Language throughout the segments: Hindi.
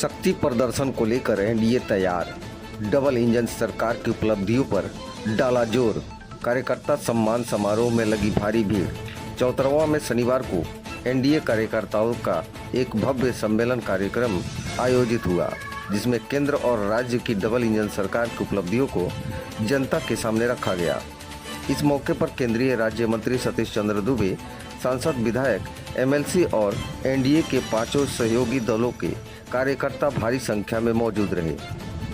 शक्ति प्रदर्शन को लेकर एनडीए तैयार। डबल इंजन सरकार की उपलब्धियों पर डाला जोर। कार्यकर्ता सम्मान समारोह में लगी भारी भीड़। चौतरवा में शनिवार को एनडीए कार्यकर्ताओं का एक भव्य सम्मेलन कार्यक्रम आयोजित हुआ, जिसमें केंद्र और राज्य की डबल इंजन सरकार की उपलब्धियों को जनता के सामने रखा गया। इस मौके पर केंद्रीय राज्य मंत्री सतीश चंद्र दुबे, सांसद, विधायक, एमएलसी और एनडीए के पांचों सहयोगी दलों के कार्यकर्ता भारी संख्या में मौजूद रहे।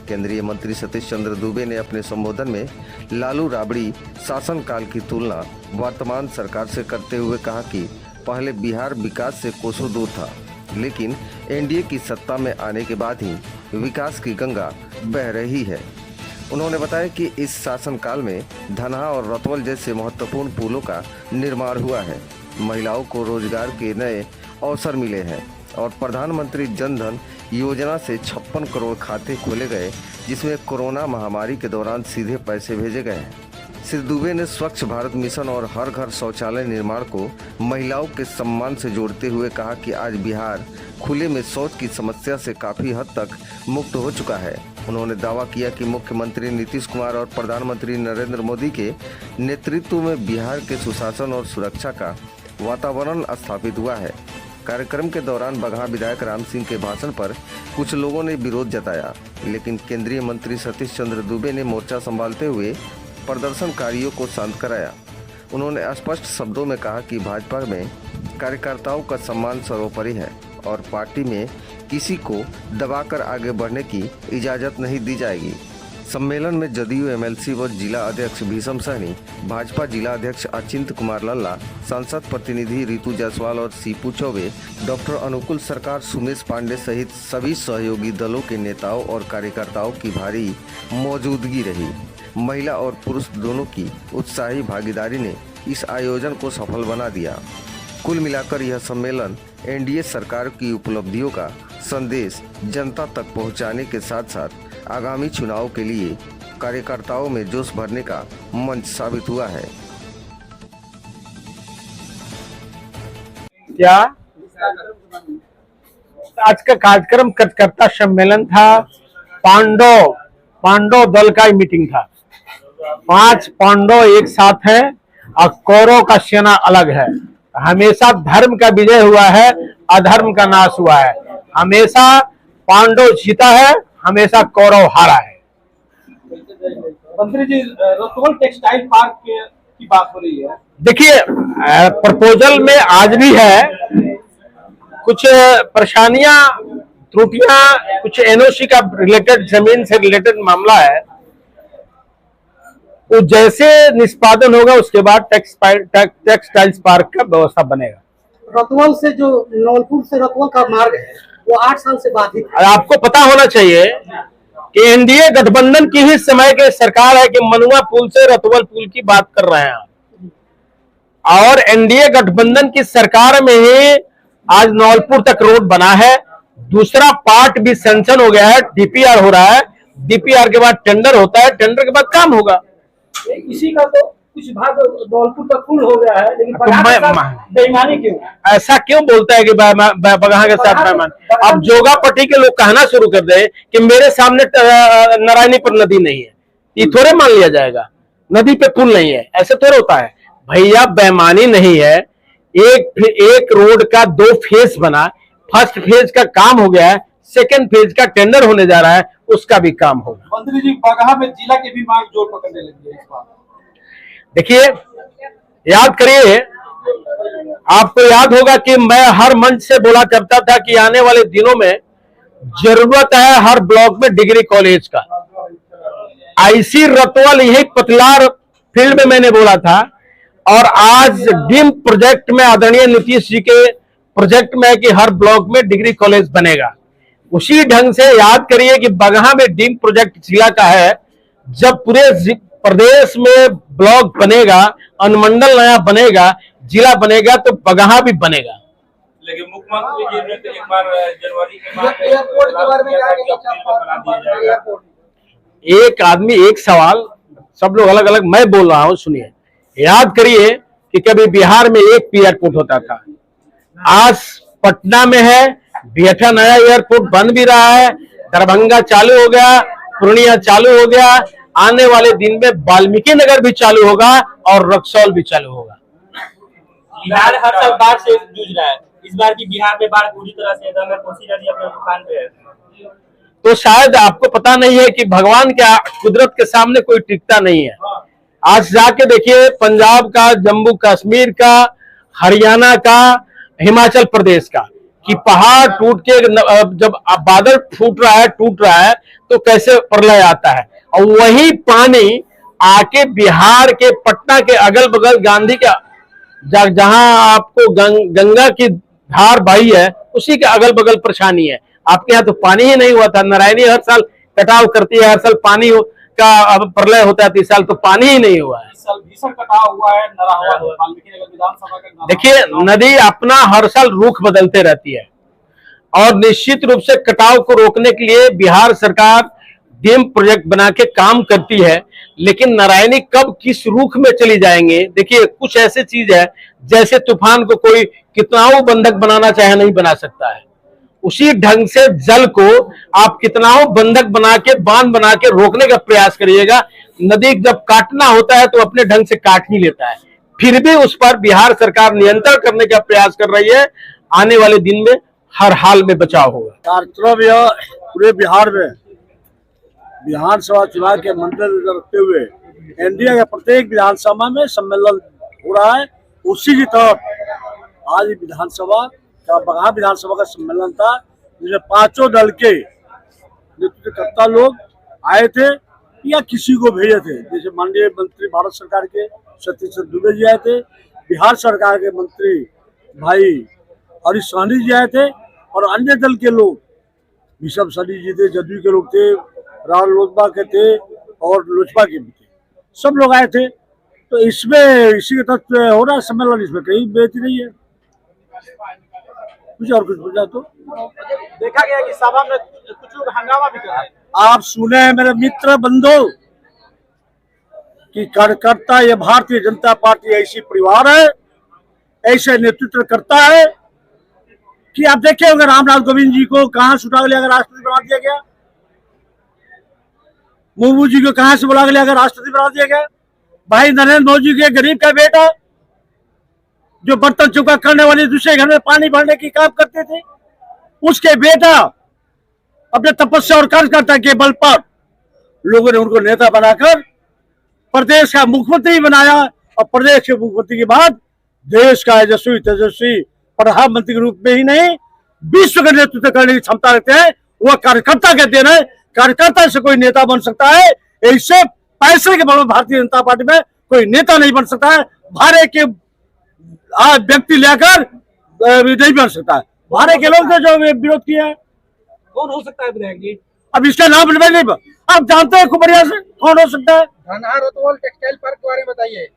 केंद्रीय मंत्री सतीश चंद्र दुबे ने अपने संबोधन में लालू राबड़ी शासनकाल की तुलना वर्तमान सरकार से करते हुए कहा कि पहले बिहार विकास से कोसों दूर था, लेकिन एनडीए की सत्ता में आने के बाद ही विकास की गंगा बह रही है। उन्होंने बताया कि इस शासनकाल में धनहा और रतवल जैसे महत्वपूर्ण पुलों का निर्माण हुआ है, महिलाओं को रोजगार के नए अवसर मिले हैं और प्रधानमंत्री जन धन योजना से 56 करोड़ खाते खोले गए, जिसमें कोरोना महामारी के दौरान सीधे पैसे भेजे गए हैं। श्री दुबे ने स्वच्छ भारत मिशन और हर घर शौचालय निर्माण को महिलाओं के सम्मान से जोड़ते हुए कहा कि आज बिहार खुले में शौच की समस्या से काफ़ी हद तक मुक्त हो चुका है। उन्होंने दावा किया कि मुख्यमंत्री नीतीश कुमार और प्रधानमंत्री नरेंद्र मोदी के नेतृत्व में बिहार के सुशासन और सुरक्षा का वातावरण स्थापित हुआ है। कार्यक्रम के दौरान बगहा विधायक राम सिंह के भाषण पर कुछ लोगों ने विरोध जताया, लेकिन केंद्रीय मंत्री सतीश चंद्र दुबे ने मोर्चा संभालते हुए प्रदर्शनकारियों को शांत कराया। उन्होंने स्पष्ट शब्दों में कहा कि भाजपा में कार्यकर्ताओं का सम्मान सर्वोपरि है और पार्टी में किसी को दबाकर आगे बढ़ने की इजाज़त नहीं दी जाएगी। सम्मेलन में जदयू एमएलसी व जिला अध्यक्ष भीषम सहनी, भाजपा जिला अध्यक्ष अचिंत कुमार लल्ला, सांसद प्रतिनिधि रितु जायसवाल और सीपू चौबे, डॉक्टर अनुकूल सरकार, सुमेश पांडे सहित सभी सहयोगी दलों के नेताओं और कार्यकर्ताओं की भारी मौजूदगी रही। महिला और पुरुष दोनों की उत्साही भागीदारी ने इस आयोजन को सफल बना दिया। कुल मिलाकर यह सम्मेलन एनडीए सरकार की उपलब्धियों का संदेश जनता तक पहुंचाने के साथ साथ आगामी चुनाव के लिए कार्यकर्ताओं में जोश भरने का मंच साबित हुआ है। क्या आज का कार्यक्रम कार्यकर्ता सम्मेलन था। पांडव दल का ही मीटिंग था। 5 पांडव एक साथ है और कौरव का सेना अलग है। हमेशा धर्म का विजय हुआ है, अधर्म का नाश हुआ है। हमेशा पांडव जीता है, हमेशा कौरव हारा है। मंत्री जी, रतवल टेक्सटाइल पार्क की बात हो रही है। देखिए, प्रपोजल में आज भी है कुछ परेशानियां, त्रुटियां, कुछ एनओसी का रिलेटेड, जमीन से रिलेटेड मामला है। वो जैसे निष्पादन होगा उसके बाद टेक्सटाइल्स पार्क का व्यवस्था बनेगा। रतवल से जो नौलपुर से रतवल का मार्ग है वो 8 साल से बाधित है। आपको पता होना चाहिए कि एनडीए गठबंधन की ही समय के सरकार है कि मनुआ पुल से रतवल पुल की बात कर रहे हैं, और एनडीए गठबंधन की सरकार में ही आज नौलपुर तक रोड बना है। दूसरा पार्ट भी सैंक्शन हो गया है, डीपीआर हो रहा है। डीपीआर के बाद टेंडर होता है, टेंडर के बाद काम होगा। इसी का तो कुछ भाग नौलपुर तक फुल हो गया है, लेकिन बेईमानी क्यों? ऐसा क्यों बोलता है कि बगहा के साथ बेईमानी? अब जोगापट्टी के लोग कहना शुरू कर दे कि मेरे सामने नारायणी पर नदी नहीं है, ये थोड़े मान लिया जाएगा। नदी पे पुल नहीं है, ऐसे थोड़े होता है भैया। बेईमानी नहीं है। एक रोड का 2 फेज बना, फर्स्ट फेज का काम हो गया है, सेकेंड फेज का टेंडर होने जा रहा है, उसका भी काम होगा। मंत्री जी, बगहा में जिला के भी मांग जोर पकड़ने लगी है इस बार। देखिए, याद करिए, आपको याद होगा कि मैं हर मंच से बोला करता था कि आने वाले दिनों में जरूरत है हर ब्लॉक में डिग्री कॉलेज का। आईसी रतवल यही पतलार फील्ड में मैंने बोला था, और आज डीम प्रोजेक्ट में आदरणीय नीतीश जी के प्रोजेक्ट में है कि हर ब्लॉक में डिग्री कॉलेज बनेगा। उसी ढंग से याद करिए कि बगहा में डीम प्रोजेक्ट जिला का है। जब पूरे प्रदेश में ब्लॉक बनेगा, अनुमंडल नया बनेगा, जिला बनेगा, तो बगहा भी बनेगा। लेकिन मुख्यमंत्री जी ने तो एक बार जनवरी के बाद एयरपोर्ट के बारे में बना दिया जाएगा। एक आदमी एक सवाल, सब लोग अलग अलग, मैं बोल रहा हूं, सुनिए। याद करिए कि कभी बिहार में एक एयरपोर्ट होता था, आज पटना में है, बिहटा नया एयरपोर्ट बन भी रहा है, दरभंगा चालू हो गया, पूर्णिया चालू हो गया, आने वाले दिन में वाल्मीकि नगर भी चालू होगा और रक्सौल भी चालू होगा। बिहार हर साल बाढ़ से जूझ रहा है, इस बार की बिहार में बाढ़ पूरी तरह से एकदम कोसी नदी अपने दुकान पे है। तो शायद आपको पता नहीं है कि भगवान क्या कुदरत के सामने कोई टिकता नहीं है। आज जाके देखिए पंजाब का, जम्मू कश्मीर का, हरियाणा का, हिमाचल प्रदेश का, कि पहाड़ टूट के जब बादल टूट रहा है तो कैसे प्रलय आता है, और वही पानी आके बिहार के पटना के अगल बगल गांधी के जहां आपको गंगा की धार बही है उसी के अगल बगल परेशानी है। आपके यहाँ तो पानी ही नहीं हुआ था। नारायणी हर साल कटाव करती है, हर साल पानी का प्रलय होता है, इस साल तो पानी ही नहीं हुआ है। इस साल भीषण कटाव हुआ है, वाल्मीकि नगर विधानसभा का। देखिए नदी अपना हर साल रुख बदलते रहती है और निश्चित रूप से कटाव को रोकने के लिए बिहार सरकार डैम प्रोजेक्ट बना के काम करती है, लेकिन नारायणी कब किस रुख में चली जाएंगे। देखिए कुछ ऐसे चीज है जैसे तूफान को कोई कितनाओं बंधक बनाना चाहे नहीं बना सकता है, उसी ढंग से जल को आप कितनाओं बंधक बना के, बांध बना के रोकने का प्रयास करिएगा। नदी जब काटना होता है तो अपने ढंग से काट ही लेता है, फिर भी उस पर बिहार सरकार नियंत्रण करने का प्रयास कर रही है। आने वाले दिन में हर हाल में बचाव होगा। कार्यक्रम यह पूरे बिहार में विधानसभा चुनाव के मद्देनजर रखते हुए एनडीए के प्रत्येक विधानसभा में सम्मेलन हो रहा है। उसी की तरफ आज विधानसभा का बगहा विधानसभा का सम्मेलन था, जिसमें पांचों दल के नेतृत्वकर्ता लोग आए थे या किसी को भेजे थे। जैसे माननीय मंत्री भारत सरकार के सतीश दुबे जी आए थे, बिहार सरकार के मंत्री भाई हरीश सहनी जी आए थे, और अन्य दल के लोग ऋषभ सनी जी थे, जदयू के लोग थे, राहुल लोजपा के थे और लोजपा के भी थे, सब लोग आए थे। तो इसमें इसी के तहत हो रहा सम्मेलन, इसमें कहीं बेहतरी नहीं है। कुछ और कुछ बोला तो देखा गया कि सभा में कुछ लोग हंगामा भी कर रहे हैं। आप सुने हैं मेरे मित्र बंधु कि कार्यकर्ता ये भारतीय जनता पार्टी ऐसी परिवार है, ऐसे नेतृत्व करता है कि आप देखे होंगे रामनाथ कोविंद जी को कहां से उठा के अगर राष्ट्रपति बना दिया गया, मुर्मू जी को कहां से बुला के अगर राष्ट्रपति बना दिया गया। भाई नरेंद्र मोदी के गरीब का बेटा जो बर्तन चुका करने वाले दूसरे घर में पानी भरने की काम करते थे, उसके बेटा अपने तपस्या और कार्यकर्ता के बल पर लोगों ने उनको नेता बनाकर प्रदेश का मुख्यमंत्री बनाया, और प्रदेश के मुख्यमंत्री के बाद देश का यशस्वी तेजस्वी प्रधानमंत्री के रूप में ही नहीं विश्व का नेतृत्व करने की क्षमता रखते हैं। वह कार्यकर्ता के देन है। कार्यकर्ता से कोई नेता बन सकता है, ऐसे पैसे के बल में भारतीय जनता पार्टी में कोई नेता नहीं बन सकता है। भारे के व्यक्ति लेकर नहीं बन सकता है। भारे के लोग जो विरोध किया है, कौन हो सकता है विधायक जी? अब इसका नाम नहीं आप जानते हैं खूब बढ़िया से कौन हो सकता है। धनहा रतवाल टेक्सटाइल पार्क के बारे में बताइए।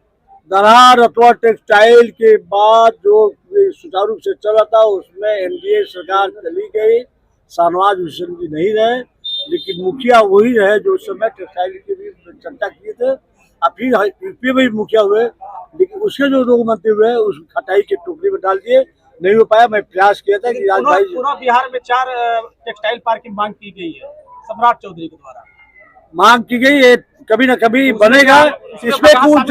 धनहा रतवाल टेक्सटाइल के बाद जो सुचारू रूप से चला था उसमें एनडीए सरकार चली गई, शाहनवाज हुसैन जी नहीं रहे, लेकिन मुखिया वही रहे जो उस समय टेक्सटाइल की भी चर्चा किए थे। अब फिर यूपी में भी मुखिया हुए, लेकिन उसके जो लोग मंत्री हुए उस खटाई के टोकरी में डाल दिए, नहीं हो पाया। मैं प्रयास किया था कि राज भाई पूरा बिहार में 4 टेक्सटाइल पार्क की मांग की गई है सम्राट चौधरी के द्वारा। मांग की गई है, कभी न कभी बनेगा। इसमें कुछ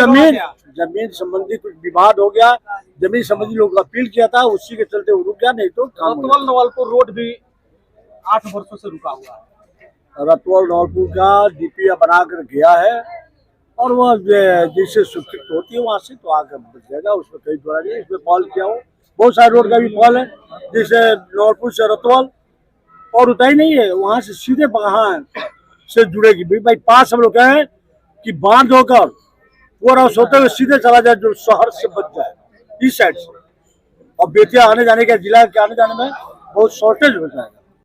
जमीन संबंधी कुछ विवाद हो गया, जमीन संबंधी लोग अपील किया था, उसी के चलते वो रुक गया, नहीं तो रतवाल नवलपुर रोड भी 8 वर्षों से रुका हुआ है। रतवाल नवलपुर का डीपीआर बनाकर गया है, और वह जैसे स्वीकृत होती है वहां से तो आकर बच जाएगा, उसमें कई द्वारा नहीं। इसमें पॉल किया हो, बहुत सारे रोड का भी पॉल है, जैसे नवलपुर से रतवाल, और उतना ही नहीं है, वहां से सीधे बगहा से जुड़ेगी। भाई 5 हम लोग कहें कि बांध होकर पूरा सोते हुए सीधे चला जाए, जो शहर से बच जाए इस साइड से, और बेटियां आने जाने के जिला के आने जाने में बहुत शॉर्टेज हो जाएगा।